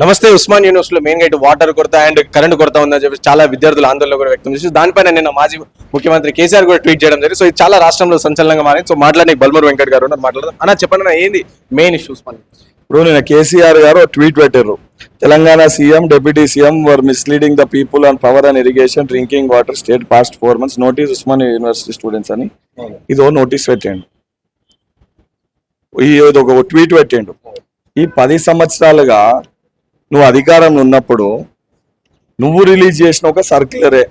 నమస్తే. ఉస్మాన్ యూనివర్సిటీలో మెయిన్ గా ఇటు వాటర్ కొరత అండ్ కరెంట్ కొరత ఉందని చెప్పి చాలా విద్యార్థులు ఆందోళన కూడా వ్యక్తం చేసి దానిపైన నిన్న మాజీ ముఖ్యమంత్రి కేసీఆర్ కూడా ట్వీట్ చేయడం జరిగింది. సో ఇది చాలా రాష్ట్రంలో సంచలనంగా మారింది. సో మాట్లాడడానికి బల్మూరు వెంకట్ గారు ఉన్నారు, మాట్లాడదాం. అన్న చెప్పండి, ఏంది మెయిన్ ఇష్యూ ఉస్మాన్? ఇప్పుడు నిన్న కేసీఆర్ గారు ట్వీట్ పెట్టారు, Telangana CM deputy CM were misleading the people on power and irrigation drinking water state past 4 months notice Osman university students అని ఇదో నోటీస్ పెట్టండు. ఒక ట్వీట్ పెట్టిండు. ఈ 10 సంవత్సరాలుగా నువ్వు అధికారంలో ఉన్నప్పుడు నువ్వు రిలీజ్ చేసిన ఒక సర్క్యులరే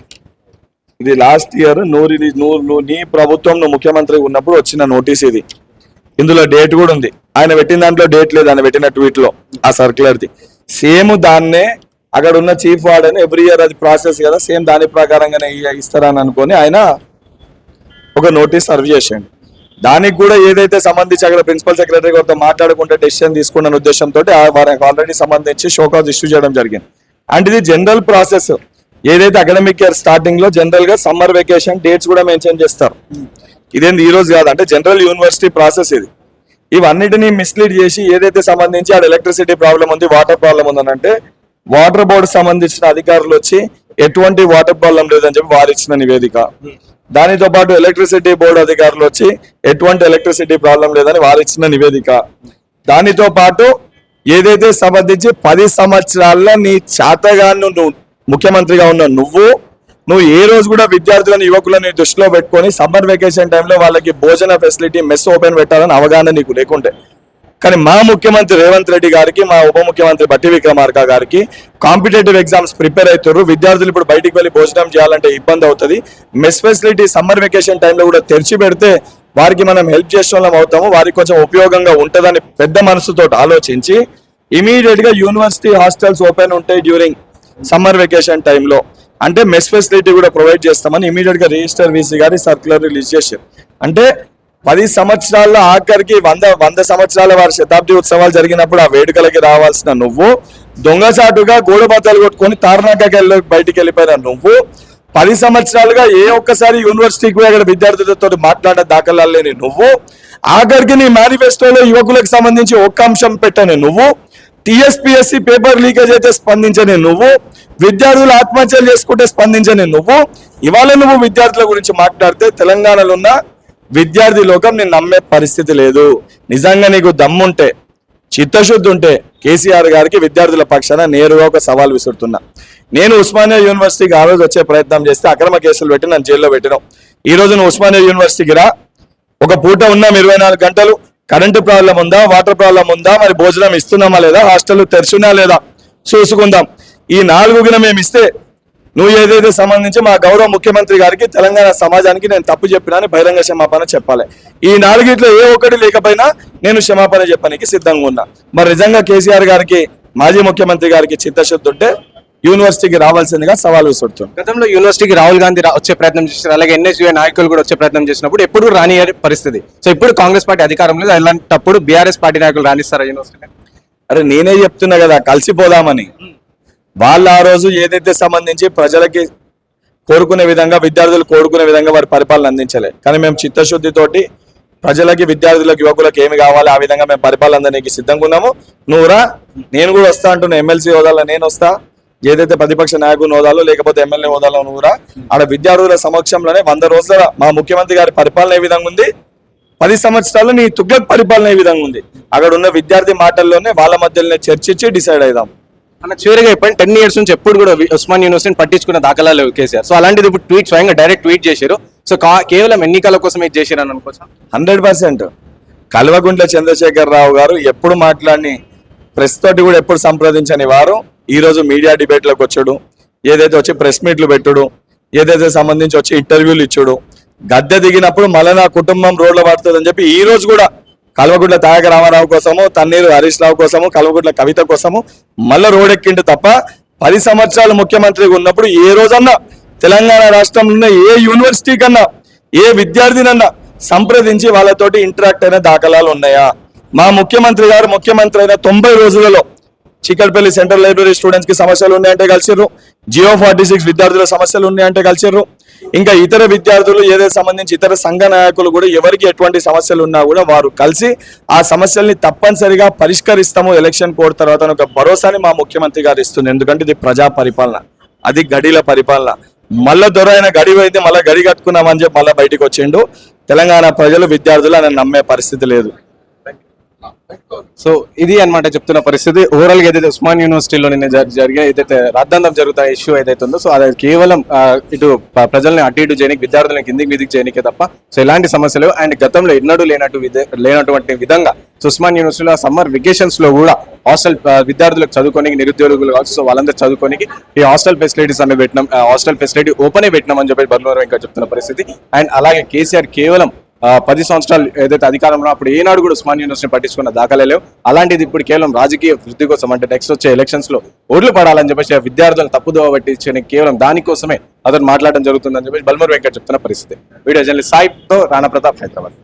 ఇది. లాస్ట్ ఇయర్ నువ్వు నీ ప్రభుత్వం నువ్వు ముఖ్యమంత్రి ఉన్నప్పుడు వచ్చిన నోటీస్ ఇది. ఇందులో డేట్ కూడా ఉంది. ఆయన పెట్టిన దాంట్లో డేట్ లేదు, ఆయన పెట్టిన ట్వీట్ లో ఆ సర్క్యులర్ది సేమ్ దాన్నే అక్కడ ఉన్న చీఫ్ వార్డెన్ ఎవ్రీ ఇయర్ అది ప్రాసెస్ కదా, సేమ్ దాని ప్రకారంగానే ఇస్తారని అనుకొని ఆయన ఒక నోటీస్ సర్వ్ చేసాడు. దానికి కూడా ఏదైతే సంబంధించి అక్కడ ప్రిన్సిపల్ సెక్రటరీ గారితో మాట్లాడుకుంటే డెసిషన్ తీసుకున్న ఉద్దేశంతో వారికి ఆల్రెడీ సంబంధించి షోకాజ్ ఇష్యూ చేయడం జరిగింది. అండ్ ఇది జనరల్ ప్రాసెస్. ఏదైతే అకాడమిక్ ఇయర్ స్టార్టింగ్ లో జనరల్ గా సమ్మర్ వెకేషన్ డేట్స్ కూడా మెన్షన్ చేస్తారు. ఇదేంది ఈ రోజు కాదు, అంటే జనరల్ యూనివర్సిటీ ప్రాసెస్ ఇది. ఇవన్నిటినీ మిస్లీడ్ చేసి ఏదైతే సంబంధించి ఆడ ఎలక్ట్రిసిటీ ప్రాబ్లం ఉంది, వాటర్ ప్రాబ్లం ఉందని అంటే వాటర్ బోర్డు సంబంధించిన అధికారులు వచ్చి ఎటువంటి వాటర్ ప్రాబ్లం లేదని చెప్పి వారు ఇచ్చిన నివేదిక. దానితో పాటు ఎలక్ట్రిసిటీ బోర్డు అధికారులు వచ్చి ఎటువంటి ఎలక్ట్రిసిటీ ప్రాబ్లం లేదని వారు ఇచ్చిన నివేదిక. దానితో పాటు ఏదైతే సంబంధించి 10 సంవత్సరాల్లో నీ చేతగాను నువ్వు ముఖ్యమంత్రిగా ఉన్న నువ్వు ఏ రోజు కూడా విద్యార్థులను యువకులను దృష్టిలో పెట్టుకొని సమ్మర్ వెకేషన్ టైంలో వాళ్ళకి భోజన ఫెసిలిటీ మెస్ ఓపెన్ పెట్టాలని అవగాహన నీకు లేకుంటే, కానీ మా ముఖ్యమంత్రి రేవంత్ రెడ్డి గారికి, మా ఉప ముఖ్యమంత్రి బట్టి విక్రమార్క గారికి కాంపిటేటివ్ ఎగ్జామ్స్ ప్రిపేర్ అవుతారు. విద్యార్థులు ఇప్పుడు బయటికి వెళ్ళి భోజనం చేయాలంటే ఇబ్బంది అవుతుంది. మెస్ ఫెసిలిటీ సమ్మర్ వెకేషన్ టైంలో కూడా తెరిచి పెడితే వారికి మనం హెల్ప్ చేసే వాళ్ళం అవుతాము, వారికి కొంచెం ఉపయోగంగా ఉంటుందని పెద్ద మనసుతో ఆలోచించి ఇమీడియట్ గా యూనివర్సిటీ హాస్టల్స్ ఓపెన్ ఉంటాయి డ్యూరింగ్ సమ్మర్ వెకేషన్ టైంలో, అంటే మెస్ ఫెసిలిటీ కూడా ప్రొవైడ్ చేస్తామని ఇమీడియట్ గా రిజిస్టర్ వీసీ గారి సర్క్యులర్ రిలీజ్ చేశారు. అంటే 10 సంవత్సరాల్లో ఆఖరికి 100 సంవత్సరాల వారి శతాబ్ది ఉత్సవాలు జరిగినప్పుడు ఆ వేడుకలకి రావాల్సిన నువ్వు దొంగచాటుగా గోడబద్దలు కొట్టుకొని తార్నాకకి బయటికి వెళ్ళిపోయిన నువ్వు 10 సంవత్సరాలుగా ఏ ఒక్కసారి యూనివర్సిటీకి పోయి అక్కడ విద్యార్థులతో మాట్లాడిన దాఖలాలు లేని నువ్వు ఆఖరికి నీ మేనిఫెస్టోలో యువకులకు సంబంధించి ఒక్క అంశం పెట్టని నువ్వు, టీఎస్పీఎస్సీ పేపర్ లీకేజ్ అయితే స్పందించని నువ్వు, విద్యార్థులు ఆత్మహత్యలు చేసుకుంటే స్పందించని నువ్వు, ఇవాళ నువ్వు విద్యార్థుల గురించి మాట్లాడితే తెలంగాణలో ఉన్న విద్యార్థి లోకం నేను నమ్మే పరిస్థితి లేదు. నిజంగా నీకు దమ్ముంటే, చిత్తశుద్ధి ఉంటే కేసీఆర్ గారికి విద్యార్థుల పక్షాన నేరుగా ఒక సవాల్ విసురుతున్నా. నేను ఉస్మానియా యూనివర్సిటీకి ఆ రోజు వచ్చే ప్రయత్నం చేస్తే అక్రమ కేసులు పెట్టి నన్ను జైల్లో పెట్టినాం. ఈ రోజు నువ్వు ఉస్మానియా యూనివర్సిటీకి రా, ఒక పూట ఉన్నాం 24 గంటలు, కరెంటు ప్రాబ్లం ఉందా, వాటర్ ప్రాబ్లం ఉందా, మరి భోజనం ఇస్తున్నామా లేదా, హాస్టల్ తెరిచినా లేదా చూసుకుందాం. ఈ 4 మేము ఇస్తే నువ్వు ఏదైతే సంబంధించి మా గౌరవ ముఖ్యమంత్రి గారికి తెలంగాణ సమాజానికి నేను తప్పు చెప్పినా బహిరంగ క్షమాపణ చెప్పాలి. ఈ 4 ఏ ఒక్కటి లేకపోయినా నేను క్షమాపణ చెప్పడానికి సిద్ధంగా ఉన్నా. మరి నిజంగా కేసీఆర్ గారికి, మాజీ ముఖ్యమంత్రి గారికి చిత్తశుద్ధి ఉంటే యూనివర్సిటీకి రావాల్సిందిగా సవాల్ విసురుతుంది. గతంలో యూనివర్సిటీకి రాహుల్ గాంధీ వచ్చే ప్రయత్నం చేశారు, అలాగే ఎన్ఎస్యూఐ నాయకులు కూడా వచ్చే ప్రయత్నం చేసినప్పుడు ఎప్పుడు రాని పరిస్థితి. సో ఇప్పుడు కాంగ్రెస్ పార్టీ అధికారం లేదు, అలాంటప్పుడు బీఆర్ఎస్ పార్టీ నాయకులు రాణిస్తారా యూనివర్సిటీ? అరే నేనే చెప్తున్నా కదా, కలిసిపోదామని. వాళ్ళు ఆ రోజు ఏదైతే సంబంధించి ప్రజలకి కోరుకునే విధంగా, విద్యార్థులు కోరుకునే విధంగా వారి పరిపాలన అందించలే. కానీ మేము చిత్తశుద్ధితోటి ప్రజలకి, విద్యార్థులకు, యువకులకు ఏమి కావాలి ఆ విధంగా మేము పరిపాలన అందించడానికి సిద్ధంగా ఉన్నాము. నువ్వురా, నేను కూడా వస్తా అంటున్నా. ఎమ్మెల్సీ హోదాలో నేను వస్తా, ఏదైతే ప్రతిపక్ష నాయకుని హోదాలో లేకపోతే ఎమ్మెల్యే హోదాలో నువ్వురా. ఆడ విద్యార్థుల సమక్షంలోనే 100 రోజుల మా ముఖ్యమంత్రి గారి పరిపాలన ఏ విధంగా ఉంది, 10 సంవత్సరాలు నీ తుగ్లక్ పరిపాలన ఏ విధంగా ఉంది, అక్కడ ఉన్న విద్యార్థి మాటల్లోనే వాళ్ళ మధ్యలోనే చర్చించి డిసైడ్ అయిదాం అన్న. చివరిగా చెప్పండి, 10 years నుంచి ఎప్పుడు కూడా ఉస్మాన్ యూనివర్సిటీని పట్టించుకున్న దాఖలాలు కేసీఆర్. సో అలాంటిది ఇప్పుడు ట్వీట్ స్వయంగా డైరెక్ట్ ట్వీట్ చేశారు. సో కేవలం ఎన్నికల కోసం ఇది చేశారు అని అనుకోవచ్చు. 100%. కల్వకుంట్ల చంద్రశేఖర్ రావు గారు ఎప్పుడు మాట్లాడి ప్రెస్ తోటి కూడా ఎప్పుడు సంప్రదించని వారు ఈ రోజు మీడియా డిబేట్లకు వచ్చాడు, ఏదైతే వచ్చి ప్రెస్ మీట్లు పెట్టుడు, ఏదైతే సంబంధించి వచ్చి ఇంటర్వ్యూలు ఇచ్చాడు, గద్దె దిగినప్పుడు మళ్ళీ నా కుటుంబం రోడ్లో పడుతుందని చెప్పి ఈ రోజు కూడా కల్వకుంట్ల తారక రామారావు కోసము, తన్నీరు హరీష్ రావు కోసము, కల్వకుంట్ల కవిత కోసము మళ్ళీ రోడ్ ఎక్కిండు తప్ప 10 సంవత్సరాలు ముఖ్యమంత్రిగా ఉన్నప్పుడు ఏ రోజన్నా తెలంగాణ రాష్ట్రంలో ఉన్న ఏ యూనివర్సిటీ కన్నా, ఏ విద్యార్థినన్నా సంప్రదించి వాళ్ళతోటి ఇంటరాక్ట్ అయిన దాఖలాలు ఉన్నాయా? మా ముఖ్యమంత్రి గారు ముఖ్యమంత్రి అయిన 90 రోజులలో చికట్పల్లి సెంట్రల్ లైబ్రరీ స్టూడెంట్స్ కి సమస్యలు ఉన్నాయంటే కలిసిర్రు, జియో 46 విద్యార్థుల సమస్యలు ఉన్నాయంటే కలిసిర్రు, ఇంకా ఇతర విద్యార్థులు ఏదైతే సంబంధించి ఇతర సంఘ నాయకులు కూడా ఎవరికి ఎటువంటి సమస్యలు ఉన్నా కూడా వారు కలిసి ఆ సమస్యల్ని తప్పనిసరిగా పరిష్కరిస్తాము ఎలక్షన్ కోడ్ తర్వాత అని ఒక భరోసాని మా ముఖ్యమంత్రి గారు ఇస్తుంది. ఎందుకంటే ఇది ప్రజా పరిపాలన, అది గడిల పరిపాలన. మళ్ళా దొరైన గడి అయితే మళ్ళీ గడి కట్టుకున్నామని చెప్పి మళ్ళీ బయటకు వచ్చిండు. తెలంగాణ ప్రజలు విద్యార్థులు అని నమ్మే పరిస్థితి లేదు. సో ఇది అన్నమాట చెప్తున్న పరిస్థితి. ఓవరాల్ గా ఏదైతే ఉస్మాన్ యూనివర్సిటీలో నిన్న జరిగే ఏదైతే రాద్ధాంతం జరుగుతున్న ఇష్యూ ఏదైతే ఉందో, సో అది కేవలం ఇటు ప్రజల్ని అటు ఇటు చేయడానికి, విద్యార్థులను కిందికి మీదికి చేయడానికే తప్ప సో ఎలాంటి సమస్యలు అండ్ గతంలో ఎన్నడూ లేనటువంటి విధంగా సో ఉస్మాన్ యూనివర్సిటీలో సమ్మర్ వెకేషన్స్ లో కూడా హాస్టల్ విద్యార్థులకు చదువుకోనికి, నిరుద్యోగులు కావచ్చు, సో వాళ్ళందరూ చదువుకోనికి ఈ హాస్టల్ ఫెసిలిటీస్ అన్ని పెట్టినాం, హాస్టల్ ఫెసిలిటీ ఓపెన్ పెట్టినాం అని చెప్పి బర్లూరు ఇంకా చెప్తున్న పరిస్థితి. అండ్ అలాగే కేసీఆర్ కేవలం 10 సంవత్సరాలు ఏదైతే అధికారంలో అప్పుడు ఏనాడు కూడా ఉస్మాన్ యూనివర్సిటీ పట్టించుకున్న దాఖలే లేవు. అలాంటిది ఇప్పుడు కేవలం రాజకీయ వృద్ధి కోసం, అంటే నెక్స్ట్ వచ్చే ఎలక్షన్స్ లో ఓట్లు పడాలని చెప్పేసి విద్యార్థులను తప్పుదోవ పట్టించని కేవలం దానికోసమే అతను మాట్లాడడం జరుగుతుందని చెప్పేసి బల్మూరు వెంకట్ చెప్తున్న పరిస్థితి. వీడియో జర్నలిస్ట్ సాయితో రాణా ప్రతాప్, హైదరాబాద్.